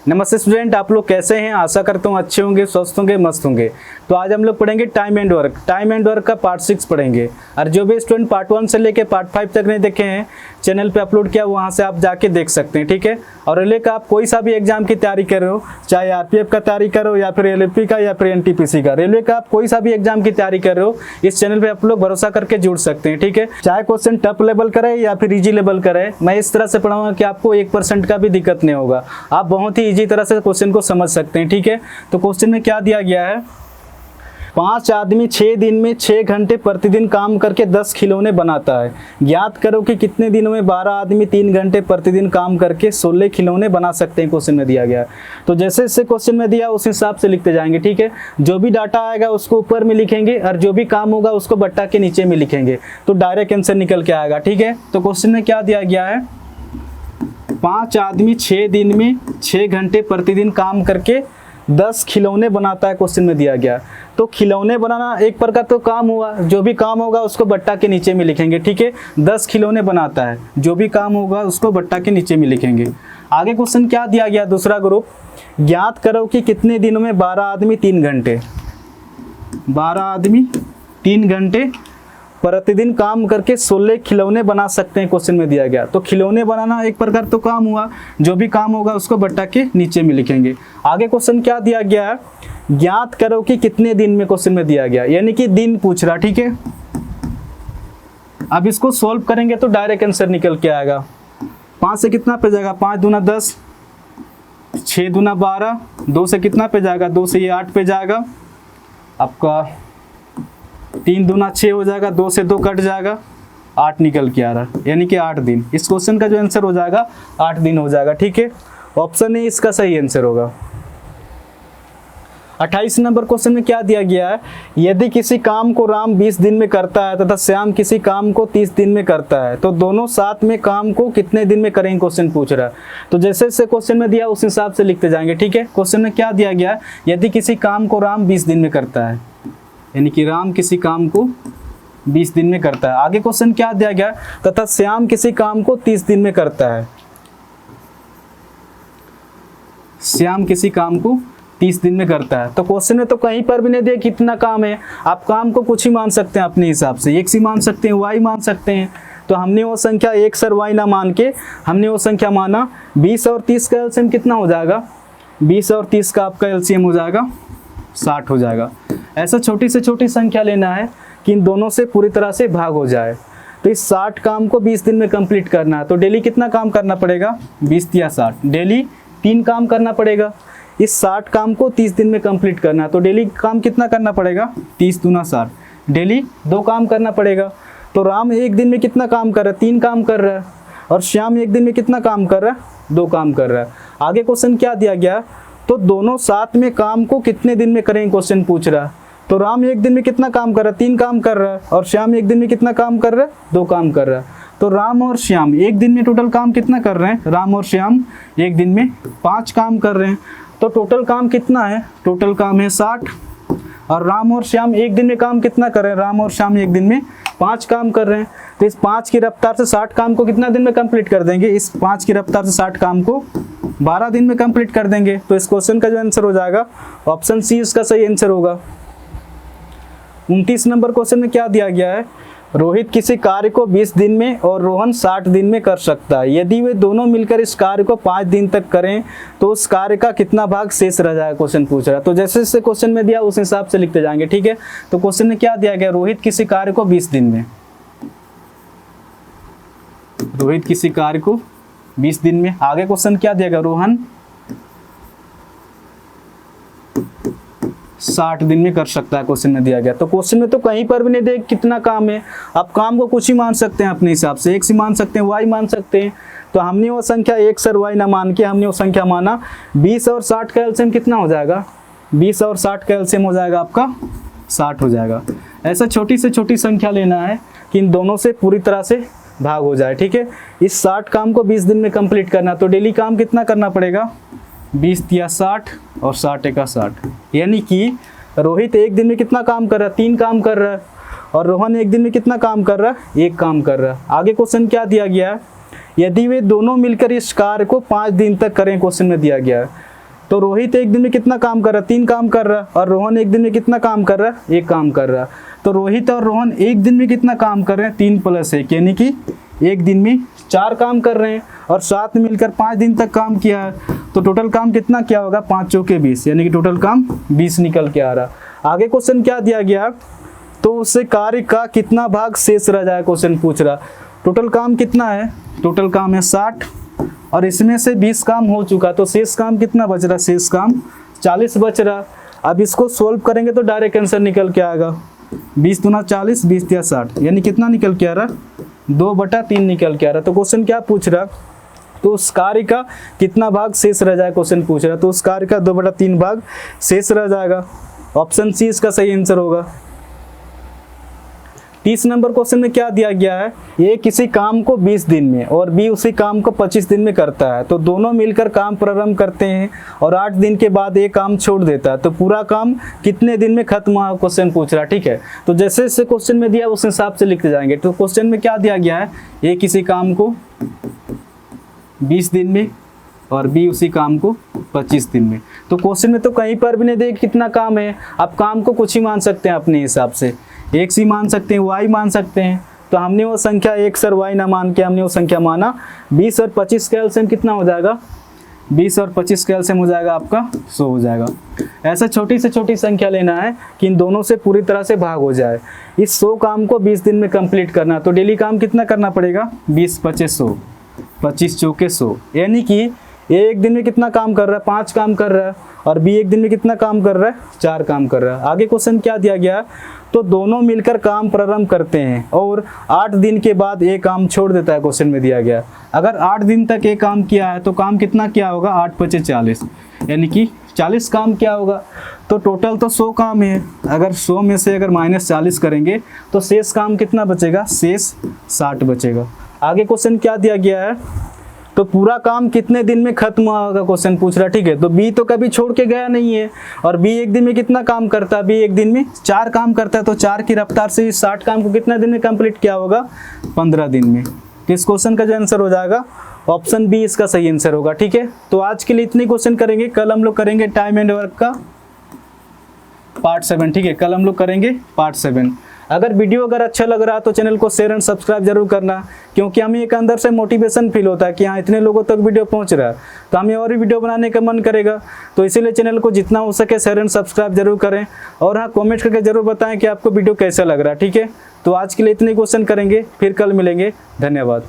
नमस्ते स्टूडेंट, आप लोग कैसे हैं। आशा करता हूँ अच्छे होंगे, स्वस्थ होंगे, मस्त होंगे। तो आज हम लोग पढ़ेंगे टाइम एंड वर्क का पार्ट 6 पढ़ेंगे। और जो भी स्टूडेंट पार्ट 1 से लेके पार्ट 5 तक नहीं देखे हैं, चैनल पे अपलोड किया, वहाँ से आप जाके देख सकते हैं, ठीक है। और रेलवे का आप कोई सा भी एग्जाम की तैयारी कर रहे हो, चाहे आरपीएफ का तैयारी करो या फिर एलएलपी का या फिर एनटीपीसी का, रेलवे का आप कोई सा भी एग्जाम की तैयारी कर रहे हो, इस चैनल पे आप लोग भरोसा करके जुड़ सकते हैं, ठीक है। चाहे क्वेश्चन टफ लेवल का रहे या फिर इजी लेवल का रहे, मैं इस तरह से पढ़ाऊंगा कि आपको 1% का भी दिक्कत नहीं होगा। आप बहुत ही इजी तरह से क्वेश्चन को समझ सकते हैं, ठीक है। तो क्वेश्चन में क्या दिया गया है, 5 आदमी 6 दिन में 6 घंटे प्रतिदिन काम करके 10 खिलौने बनाता है। ज्ञात करो कि कितने दिनों में 12 आदमी 3 घंटे प्रतिदिन काम करके 16 खिलौने बना सकते हैं। क्वेश्चन में दिया गया, तो जैसे जैसे क्वेश्चन में दिया उस हिसाब से लिखते जाएंगे, ठीक है। जो भी डाटा आएगा उसको ऊपर में लिखेंगे और जो भी काम होगा उसको बट्टा के नीचे में लिखेंगे, तो डायरेक्ट आंसर निकल के आएगा, ठीक है। तो क्वेश्चन में क्या दिया गया है, 5 आदमी 6 दिन में 6 घंटे प्रतिदिन काम करके 10 खिलौने बनाता है। क्वेश्चन में दिया गया, तो खिलौने बनाना एक प्रकार तो काम हुआ, जो भी काम होगा उसको बट्टा के नीचे में लिखेंगे, ठीक है। 10 खिलौने बनाता है, जो भी काम होगा उसको बट्टा के नीचे में लिखेंगे। आगे क्वेश्चन क्या दिया गया, दूसरा ग्रुप, ज्ञात करो कि कितने दिनों में 12 आदमी 3 घंटे 12 आदमी 3 घंटे प्रतिदिन काम करके 16 खिलौने बना सकते हैं। क्वेश्चन में दिया गया, तो खिलौने बनाना एक प्रकार तो काम हुआ, जो भी काम होगा उसको बट्टा के नीचे में लिखेंगे। आगे क्वेश्चन क्या दिया गया है, ज्ञात करो कि कितने दिन में, क्वेश्चन में दिया गया, यानी कि दिन पूछ रहा, ठीक है। अब इसको सॉल्व करेंगे तो डायरेक्ट आंसर निकल के आएगा। 5 से कितना पे जाएगा, 5 दूना 10, 6 दूना 12, 2 से कितना पे जाएगा, 2 से ये 8 पे जाएगा, आपका 3 दूना 6 हो जाएगा, 2 से 2 कट जाएगा, 8 निकल के आ रहा, यानी कि 8 दिन। इस क्वेश्चन का जो आंसर हो जाएगा 8 दिन हो जाएगा, ठीक है। ऑप्शन ए इसका सही आंसर होगा। 28 नंबर क्वेश्चन में क्या दिया गया है, यदि किसी काम को राम 20 दिन में करता है तथा श्याम किसी काम को 30 दिन में करता है, तो दोनों साथ में काम को कितने दिन में करेंगे। क्वेश्चन पूछ रहा है, तो जैसे जैसे क्वेश्चन में दिया उस हिसाब से लिखते जाएंगे, ठीक है। क्वेश्चन में क्या दिया गया है, यदि किसी काम को राम 20 दिन में करता है, यानी कि राम किसी काम को 20 दिन में करता है। आगे क्वेश्चन क्या दिया गया, तथा श्याम किसी काम को 30 दिन में करता है। श्याम किसी काम को 30 दिन में करता है, तो क्वेश्चन में तो कहीं पर भी नहीं दिया कितना काम है। आप काम को कुछ ही मान सकते हैं अपने हिसाब से, x ही मान सकते हैं, y मान सकते हैं। तो हमने वो संख्या x और y ना मान के हमने वो संख्या माना 20 और 30 का एलसीएम कितना हो जाएगा, 20 और 30 का आपका एलसीएम हो जाएगा 60 हो जाएगा। ऐसा छोटी से छोटी संख्या लेना है कि इन दोनों से पूरी तरह से भाग हो जाए। तो इस 60 काम को 20 दिन में कंप्लीट करना है, तो डेली कितना काम करना पड़ेगा, 20 या 60, डेली 3 काम करना पड़ेगा। इस 60 काम को 30 दिन में कंप्लीट करना है, तो डेली काम कितना करना पड़ेगा, 30 दूना 60, डेली 2 काम करना पड़ेगा। तो राम एक दिन में कितना काम कर रहा है, 3 काम कर रहा है, और श्याम एक दिन में कितना काम कर रहा है, 2 काम कर रहा है। आगे क्वेश्चन क्या दिया गया, तो दोनों साथ में काम को कितने दिन में करेंगे, क्वेश्चन पूछ रहा है। तो राम एक दिन में कितना काम कर रहा है, 3 काम कर रहा है, और श्याम एक दिन में कितना काम कर रहा है, 2 काम कर रहा है। तो राम और श्याम एक दिन में टोटल काम कितना कर रहे हैं, राम और श्याम एक दिन में 5 काम कर रहे हैं। तो टोटल काम कितना है, टोटल काम है 60, और राम और श्याम एक दिन में काम कितना कर रहे हैं, राम और श्याम एक दिन में 5 काम कर रहे हैं। तो इस 5 की रफ्तार से 60 काम को कितना दिन में कंप्लीट कर देंगे, इस 5 की रफ्तार से 60 काम को 12 दिन में कंप्लीट कर देंगे। तो इस क्वेश्चन का जो आंसर हो जाएगा ऑप्शन सी इसका सही आंसर होगा। 29 नंबर क्वेश्चन में क्या दिया गया है, रोहित किसी कार्य को 20 दिन में और रोहन 60 दिन में कर सकता है। यदि वे दोनों मिलकर इस कार्य को 5 दिन तक करें तो उस कार्य का कितना भाग शेष रह जाएगा, क्वेश्चन पूछ रहा है। तो जैसे जैसे क्वेश्चन में दिया उस हिसाब से लिखते जाएंगे, ठीक है। तो क्वेश्चन में क्या दिया गया, रोहित किसी कार्य को 20 दिन में, रोहित किसी कार्य को 20 दिन में। आगे क्वेश्चन क्या दिया गया, रोहन 60 दिन में कर सकता है, क्वेश्चन में दिया गया। तो क्वेश्चन में तो कहीं पर भी नहीं दिया कितना काम है। आप काम को कुछ ही मान सकते हैं अपने हिसाब से, x ही मान सकते हैं, y मान सकते हैं। तो हमने वो संख्या x और y ना मान के हमने वो संख्या माना 20 और 60 का एलसीएम कितना हो जाएगा, 20 और 60 का एलसीएम हो जाएगा आपका 60 हो जाएगा। ऐसा छोटी से छोटी संख्या लेना है कि इन दोनों से पूरी तरह से भाग हो जाए, ठीक है। इस 60 काम को 20 दिन में कंप्लीट करना, तो डेली काम कितना करना पड़ेगा, 20 या 60 और 60 का 60, यानी कि रोहित एक दिन में कितना काम कर रहा है, 3 काम कर रहा है, और रोहन एक दिन में कितना काम कर रहा है, 1 काम कर रहा है। आगे क्वेश्चन क्या दिया गया है, यदि वे दोनों मिलकर इस कार्य को 5 दिन तक करें, क्वेश्चन में दिया गया है। तो रोहित एक दिन में कितना काम कर रहा है, 3 काम कर रहा है, और रोहन एक दिन में कितना काम कर रहा है, 1 काम कर रहा है। तो रोहित और रोहन एक दिन में कितना काम कर रहे हैं, 3 + 1 यानी कि एक दिन में 4 काम कर रहे हैं, और साथ में मिलकर 5 दिन तक काम किया है। तो टोटल काम कितना क्या होगा, 5 चौके 20 यानी कि टोटल काम 20 निकल के आ रहा। आगे क्वेश्चन क्या दिया गया, तो उससे कार्य का कितना भाग शेष रह जाए, क्वेश्चन पूछ रहा। टोटल काम कितना है, टोटल काम है 60, और इसमें से 20 काम हो चुका, तो शेष काम कितना बच रहा, शेष काम 40 बच रहा। अब इसको सोल्व करेंगे तो डायरेक्ट आंसर निकल के आएगा, 20 दूना 40, 20 या 60 यानी कितना निकल के आ रहा, 2/3 निकल के आ रहा। तो क्वेश्चन क्या पूछ रहा, तो उस कार्य का कितना भाग शेष रह जाए, क्वेश्चन पूछ रहा। तो उस कार्य का 2/3 भाग शेष रह जाएगा। ऑप्शन सी इसका सही आंसर होगा। 30 नंबर क्वेश्चन में क्या दिया गया है, ए किसी काम को 20 दिन में और बी उसी काम को 25 दिन में करता है। तो दोनों मिलकर काम प्रारंभ करते हैं और 8 दिन के बाद एक काम छोड़ देता है। तो पूरा काम कितने दिन में खत्म हुआ, क्वेश्चन पूछ रहा। ठीक है, तो जैसे जैसे क्वेश्चन में दिया उस हिसाब से लिखते जाएंगे। तो क्वेश्चन में क्या दिया गया है, ए किसी काम को 20 दिन में और बी उसी काम को 25 दिन में। तो क्वेश्चन में तो कहीं पर भी नहीं दे कितना काम है। आप काम को कुछ ही मान सकते हैं अपने हिसाब से, x ही मान सकते हैं, y मान सकते हैं। तो हमने वो संख्या x और y ना मान के हमने वो संख्या माना 20 और 25 का एलसीएम कितना हो जाएगा, 20 और 25 का एलसीएम हो जाएगा आपका 100 हो जाएगा। ऐसा छोटी से छोटी संख्या लेना है कि इन दोनों से पूरी तरह से भाग हो जाए। इस 100 काम को 20 दिन में कंप्लीट करना, तो डेली काम कितना करना पड़ेगा, 20 × 25 100, 25 चौके 100 यानी कि ए एक दिन में कितना काम कर रहा है, 5 काम कर रहा है, और बी एक दिन में कितना काम कर रहा है, 4 काम कर रहा है। आगे क्वेश्चन क्या दिया गया, तो दोनों मिलकर काम प्रारंभ करते हैं और 8 दिन के बाद एक काम छोड़ देता है। क्वेश्चन में दिया गया अगर 8 दिन तक एक काम किया है तो काम कितना क्या होगा, 8 × 25 40 यानी कि 40 काम क्या होगा। तो टोटल तो 100 काम है, अगर 100 में से अगर -40 करेंगे तो शेष काम कितना बचेगा, शेष 60 बचेगा। आगे क्वेश्चन क्या दिया गया है, तो पूरा काम कितने दिन में खत्म होगा, क्वेश्चन पूछ रहा। ठीक है, तो बी तो कभी छोड़ के गया नहीं है, और बी एक दिन में कितना काम करता है, बी एक दिन में 4 काम करता है। तो 4 की रफ्तार से 60 काम को कितना दिन में कंप्लीट किया होगा, 15 दिन में। तो इस क्वेश्चन का जो आंसर हो जाएगा ऑप्शन बी इसका सही आंसर होगा। ठीक है, तो आज के लिए इतने क्वेश्चन करेंगे। कल हम लोग करेंगे टाइम एंड वर्क का पार्ट 7। ठीक है, कल हम लोग करेंगे पार्ट 7। अगर वीडियो अगर अच्छा लग रहा है तो चैनल को शेयर एंड सब्सक्राइब जरूर करना, क्योंकि हमें एक अंदर से मोटिवेशन फील होता है कि हाँ इतने लोगों तक वीडियो पहुंच रहा है, तो हमें और भी वीडियो बनाने का मन करेगा। तो इसीलिए चैनल को जितना हो सके शेयर एंड सब्सक्राइब जरूर करें, और हाँ कमेंट करके जरूर बताएं कि आपको वीडियो कैसा लग रहा है। ठीक है, तो आज के लिए इतने क्वेश्चन करेंगे, फिर कल मिलेंगे। धन्यवाद।